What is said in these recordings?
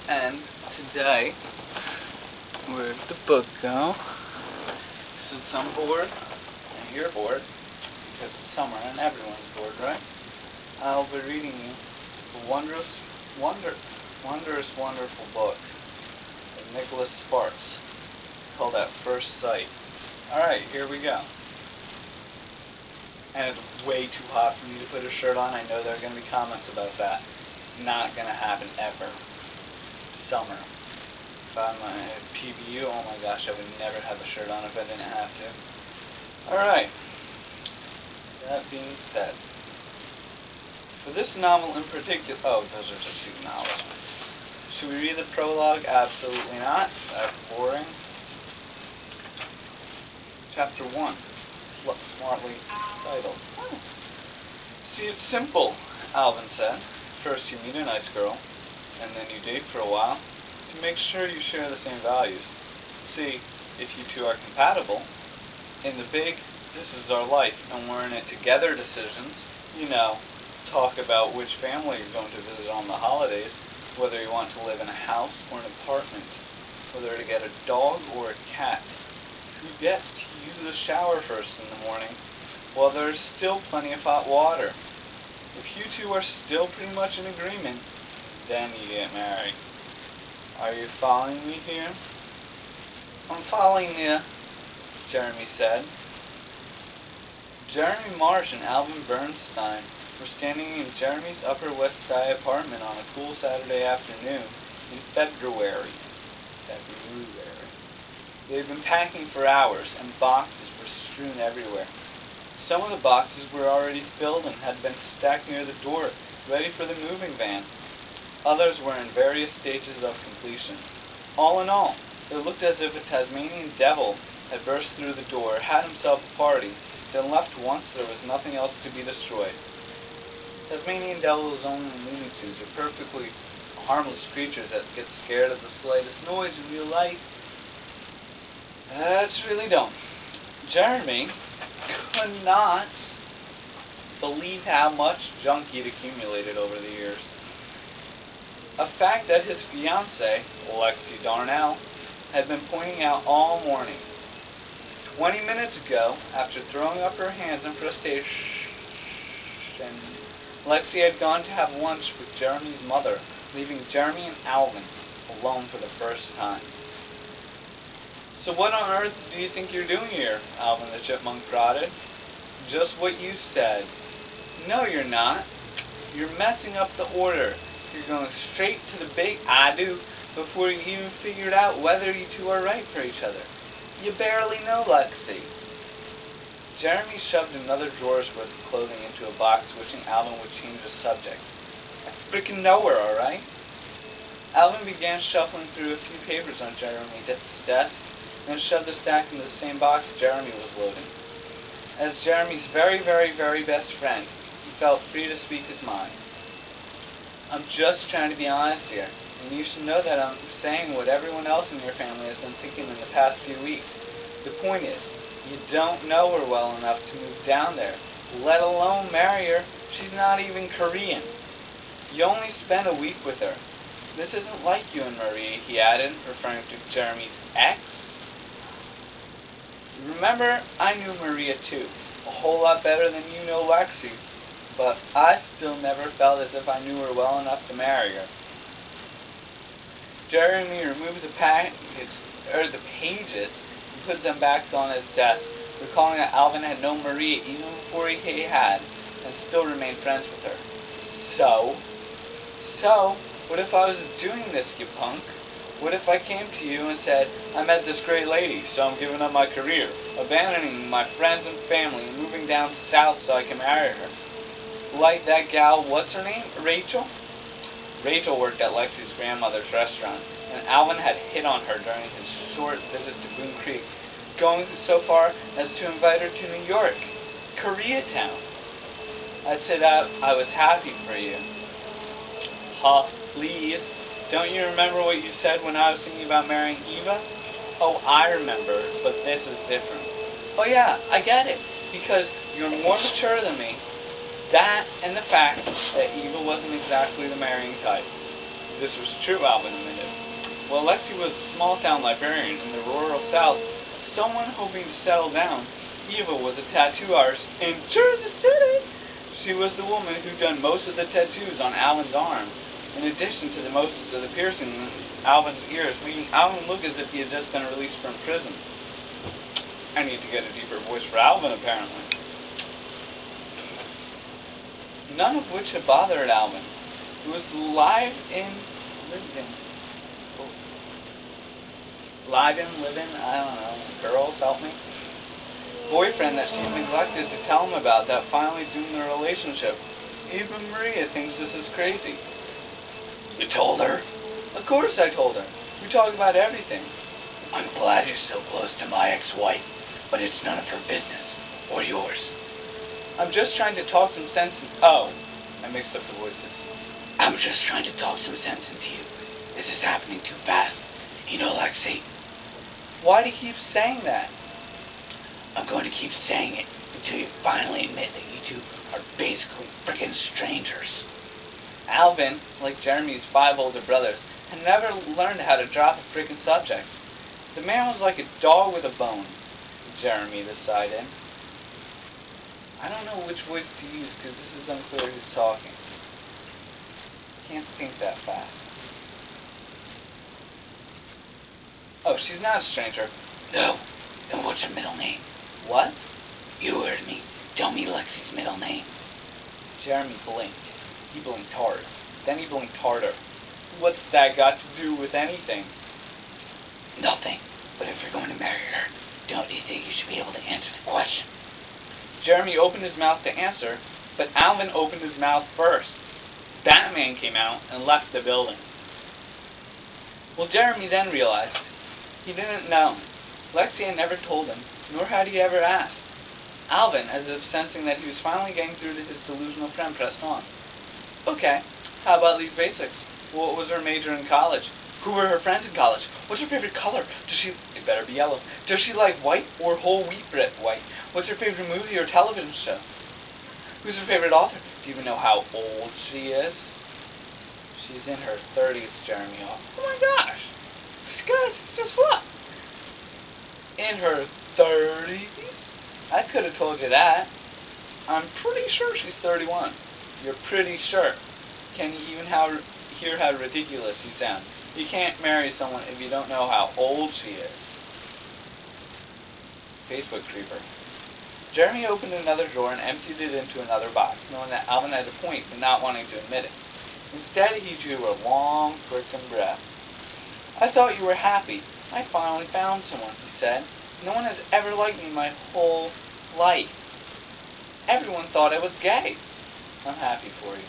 And today, where'd the book go? Since I'm bored, and you're bored, because it's summer and everyone's bored, right? I'll be reading you a wondrous, wonderful book of Nicholas Sparks called At First Sight. Alright, here we go. And it's way too hot for me to put a shirt on. I know there are going to be comments about that. Not going to happen ever. Summer. If I'm a PBU, oh my gosh, I would never have a shirt on if I didn't have to. Alright. That being said, for this novel in particular, oh, those are just two novels. Should we read the prologue? Absolutely not. That's boring. Chapter 1. Smartly titled. Oh. See, it's simple, Alvin said. First you meet a nice girl, and then you date for a while, to make sure you share the same values. See, if you two are compatible, in the big, this is our life, and we're in it together decisions, you know, talk about which family you're going to visit on the holidays, whether you want to live in a house or an apartment, whether to get a dog or a cat, who gets to use the shower first in the morning, while there's still plenty of hot water. If you two are still pretty much in agreement, then you get married. Are you following me here? I'm following you, Jeremy said. Jeremy Marsh and Alvin Bernstein were standing in Jeremy's Upper West Side apartment on a cool Saturday afternoon in February. They had been packing for hours, and boxes were strewn everywhere. Some of the boxes were already filled and had been stacked near the door, ready for the moving van. Others were in various stages of completion. All in all, it looked as if a Tasmanian devil had burst through the door, had himself a party, then left once there was nothing else to be destroyed. Tasmanian devils only in Looney Tunes are perfectly harmless creatures that get scared of the slightest noise in real life. That's really dumb. Jeremy could not believe how much junk he'd accumulated over the years. A fact that his fiancée, Lexi Darnell, had been pointing out all morning. 20 minutes ago, after throwing up her hands in frustration, Lexi had gone to have lunch with Jeremy's mother, leaving Jeremy and Alvin alone for the first time. So what on earth do you think you're doing here? Alvin the chipmunk prodded. Just what you said. No, you're not. You're messing up the order. You're going straight to the big I do before you even figured out whether you two are right for each other. You barely know Lexi. Jeremy shoved another drawer's worth of clothing into a box, wishing Alvin would change the subject. I frickin' know her, alright? Alvin began shuffling through a few papers on Jeremy's desk, and shoved the stack into the same box Jeremy was loading. As Jeremy's very best friend, he felt free to speak his mind. I'm just trying to be honest here, and you should know that I'm saying what everyone else in your family has been thinking in the past few weeks. The point is, you don't know her well enough to move down there, let alone marry her. She's not even Korean. You only spent a week with her. This isn't like you and Marie, he added, referring to Jeremy's ex. Remember, I knew Maria too, a whole lot better than you know Lexi, but I still never felt as if I knew her well enough to marry her. Jeremy removed the pages and put them back on his desk, recalling that Alvin had known Maria even before he had, and still remained friends with her. So, what if I was doing this, you punk? What if I came to you and said, I met this great lady, so I'm giving up my career, abandoning my friends and family, and moving down south so I can marry her? Like that gal, what's her name? Rachel? Rachel worked at Lexi's grandmother's restaurant, and Alvin had hit on her during his short visit to Boone Creek, going so far as to invite her to New York, Koreatown. I'd say that I was happy for you. Please. Don't you remember what you said when I was thinking about marrying Eva? Oh, I remember, but this is different. Oh yeah, I get it, because you're more mature than me. That and the fact that Eva wasn't exactly the marrying type. This was true, Alvin admitted. Well, Lexi was a small-town librarian in the rural South, someone hoping to settle down. Eva was a tattoo artist in Jersey City. She was the woman who'd done most of the tattoos on Alvin's arm, in addition to most of the piercing in Alvin's ears, making Alvin look as if he had just been released from prison. I need to get a deeper voice for Alvin, apparently. None of which had bothered Alvin. It was living, I don't know, girls, help me? Boyfriend that she neglected to tell him about that finally doomed their relationship. Even Maria thinks this is crazy. You told her? Of course I told her. We talk about everything. I'm glad you're so close to my ex-wife, but it's none of her business, or yours. I'm just trying to talk some sense in... Oh, I mixed up the voices. I'm just trying to talk some sense into you. This is happening too fast. You know, Lexi. Why do you keep saying that? I'm going to keep saying it until you finally admit that you two are basically freaking strangers. Alvin, like Jeremy's 5 older brothers, had never learned how to drop a freaking subject. The man was like a dog with a bone, Jeremy decided. I don't know which voice to use because this is unclear who's talking. Can't think that fast. Oh, she's not a stranger. No. Then what's her middle name? What? You heard me. Tell me Lexi's middle name. Jeremy blinked. He blinked hard. Then he blinked harder. What's that got to do with anything? Nothing. But if you're going to marry her, don't you think you should be able to answer the question? Jeremy opened his mouth to answer, but Alvin opened his mouth first. Batman came out and left the building. Well, Jeremy then realized he didn't know. Lexi had never told him, nor had he ever asked. Alvin, as if sensing that he was finally getting through to his delusional friend, pressed on. Okay, how about these basics? What was her major in college? Who were her friends in college? What's her favorite color? It better be yellow. Does she like white or whole wheat bread white? What's her favorite movie or television show? Who's her favorite author? Do you even know how old she is? She's in her 30s, Jeremy. Oh my gosh. Guys, guess what? In her 30s? I could have told you that. I'm pretty sure she's 31. You're pretty sure. Can you even hear how ridiculous you sound? You can't marry someone if you don't know how old she is. Facebook creeper. Jeremy opened another drawer and emptied it into another box, knowing that Alvin had a point but not wanting to admit it. Instead, he drew a long, frickin' breath. I thought you were happy. I finally found someone, he said. No one has ever liked me my whole life. Everyone thought I was gay. I'm happy for you.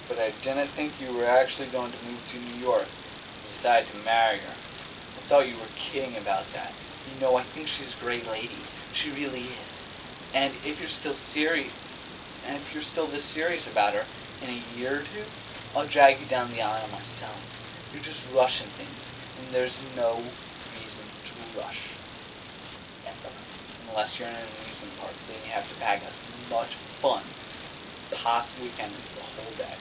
But I didn't think you were actually going to move to New York and decide to marry her. I thought you were kidding about that. You know, I think she's a great lady. She really is. And if you're still this serious about her, in a year or two, I'll drag you down the aisle myself. You're just rushing things, and there's no reason to rush. Ever. Unless you're in an amusement park, then you have to pack as much fun as possibly can into the whole day.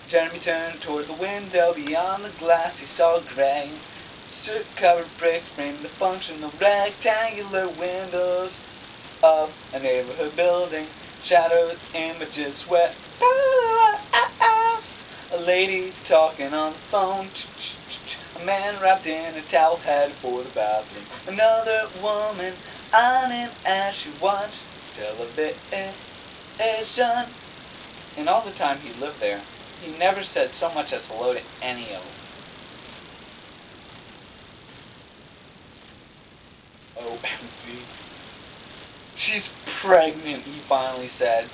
Jeremy turned toward the window. Beyond the glass he saw gray soot-covered bricks framed the functional rectangular windows of a neighborhood building. Shadows, images, sweat. A lady talking on the phone. A man wrapped in a towel headed for the bathroom. Another woman ironing as she watched television. And all the time he lived there, he never said so much as hello to any of them. OMG. She's pregnant, he finally said.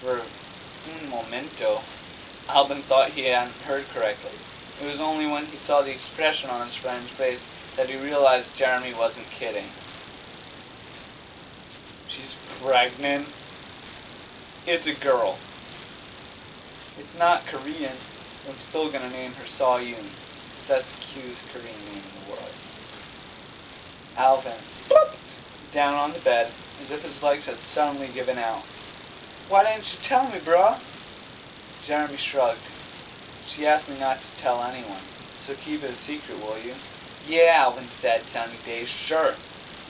For un momento, Alvin thought he hadn't heard correctly. It was only when he saw the expression on his friend's face that he realized Jeremy wasn't kidding. She's pregnant? It's a girl. It's not Korean. I'm still going to name her Saw-Yoon. That's the cutest Korean name in the world. Alvin, bloop, down on the bed, as if his legs had suddenly given out. Why didn't you tell me, bro? Jeremy shrugged. She asked me not to tell anyone, so keep it a secret, will you? Yeah, Alvin said, sounding dazed. Sure.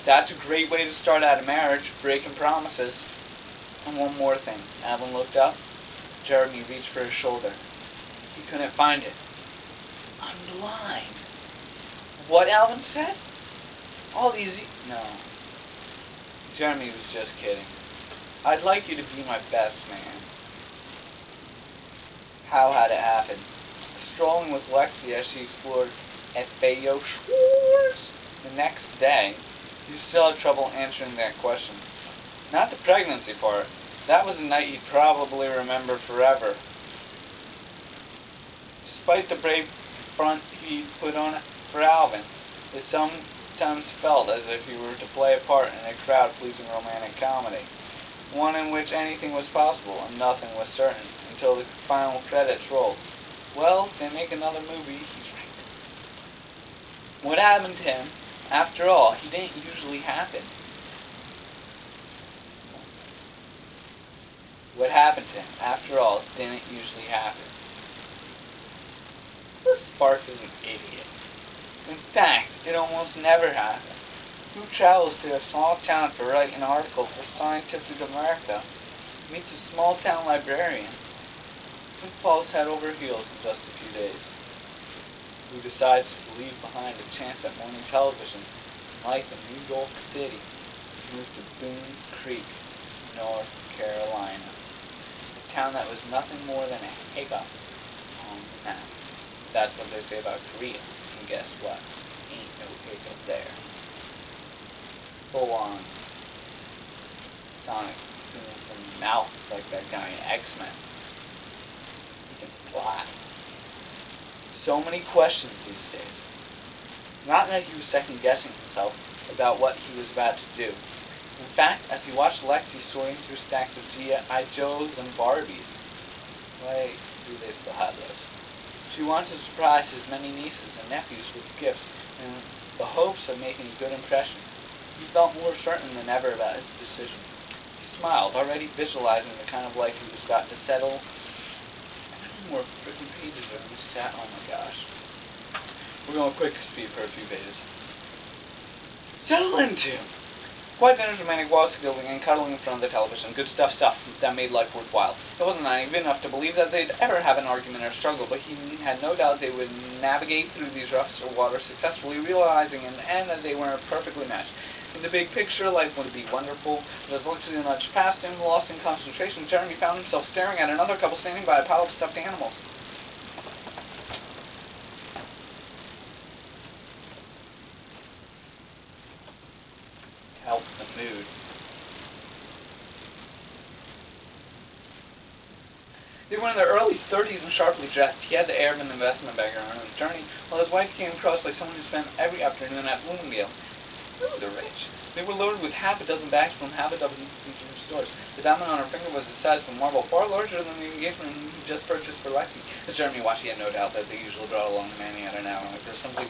That's a great way to start out a marriage, breaking promises. And one more thing. Alvin looked up. Jeremy reached for his shoulder. He couldn't find it. I'm blind. What, Alvin said? All easy. No. Jeremy was just kidding. I'd like you to be my best man. How had it happened? Strolling with Lexi as she explored FAO Schwartz the next day, you still had trouble answering that question. Not the pregnancy part. That was a night you'd probably remember forever. Despite the brave front he put on for Alvin, it sometimes felt as if he were to play a part in a crowd-pleasing romantic comedy, one in which anything was possible and nothing was certain until the final credits rolled. Well, if they make another movie, he's right. What happened to him, after all, he didn't usually happen. What happened to him, after all, didn't usually happen. Sparks is an idiot. In fact, it almost never happens. Who travels to a small town to write an article for Scientific America, meets a small town librarian, and falls head over heels in just a few days? Who decides to leave behind a chance at morning television, life in New York City, move to Boone Creek, North Carolina, a town that was nothing more than a hiccup on the map. That's what they say about Korea, and guess what? Ain't no hiccup there. Full on sonic boom from the mouth like that guy in X-Men. He can fly. So many questions these days. Not that he was second-guessing himself about what he was about to do. In fact, as he watched Lexi sorting through stacks of G.I. Joes and Barbies, why do they still have those? She wanted to surprise his many nieces and nephews with gifts in the hopes of making a good impression. He felt more certain than ever about his decision. He smiled, already visualizing the kind of life he was about to settle. How many more freaking pages are in this chat? Oh my gosh. We're going quick speed for a few pages. Settle into! Quiet dinners, romantic walks, giggling, and cuddling in front of the television. Good stuff that made life worthwhile. It wasn't naive enough to believe that they'd ever have an argument or struggle, but he had no doubt they would navigate through these rough waters successfully, realizing in the end that they weren't perfectly matched. In the big picture, life would be wonderful. But as Lexi nudged past him, lost in concentration, Jeremy found himself staring at another couple standing by a pile of stuffed animals. Help the mood. They were in their early 30s and sharply dressed. He had the air of an investment banker on his journey, while his wife came across like someone who spent every afternoon at Bloomingdale. Ooh, they're rich. They were loaded with half a dozen bags from half a dozen stores. The diamond on her finger was the size of a marble, far larger than the engagement he just purchased for Lexi. As Jeremy watched, he had no doubt that they usually brought along the man he had an hour like there's something.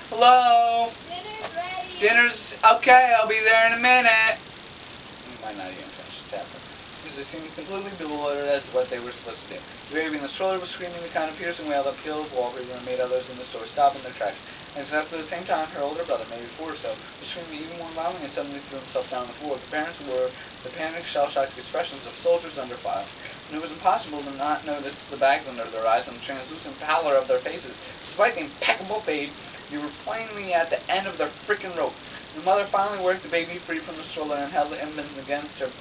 Hello? Dinner's ready. Dinner's okay, I'll be there in a minute. You might not even finish the chapter, because they seemed completely bewildered as to what they were supposed to do. The baby in the stroller was screaming the kind of piercing wail that killed wallpaper and made others in the store stop in their tracks. And exactly at the same time, her older brother, maybe 4 or so, was screaming even more loudly and suddenly threw himself down on the floor. The parents wore the panicked, shell-shocked expressions of soldiers under fire, and it was impossible to not notice the bags under their eyes and the translucent pallor of their faces. Despite the impeccable babe, they were plainly at the end of their frickin' rope. The mother finally worked the baby free from the stroller and held the infant against her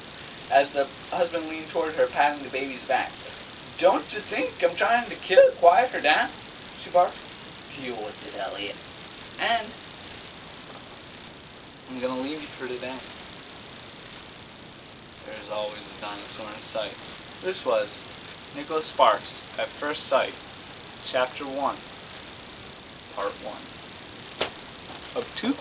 as the husband leaned toward her, patting the baby's back. Don't you think I'm trying to quiet her down? She barked. Deal with it, Elliot. And I'm going to leave you for today. There's always a dinosaur in sight. This was Nicholas Sparks at First Sight, Chapter 1, Part 1 of 2.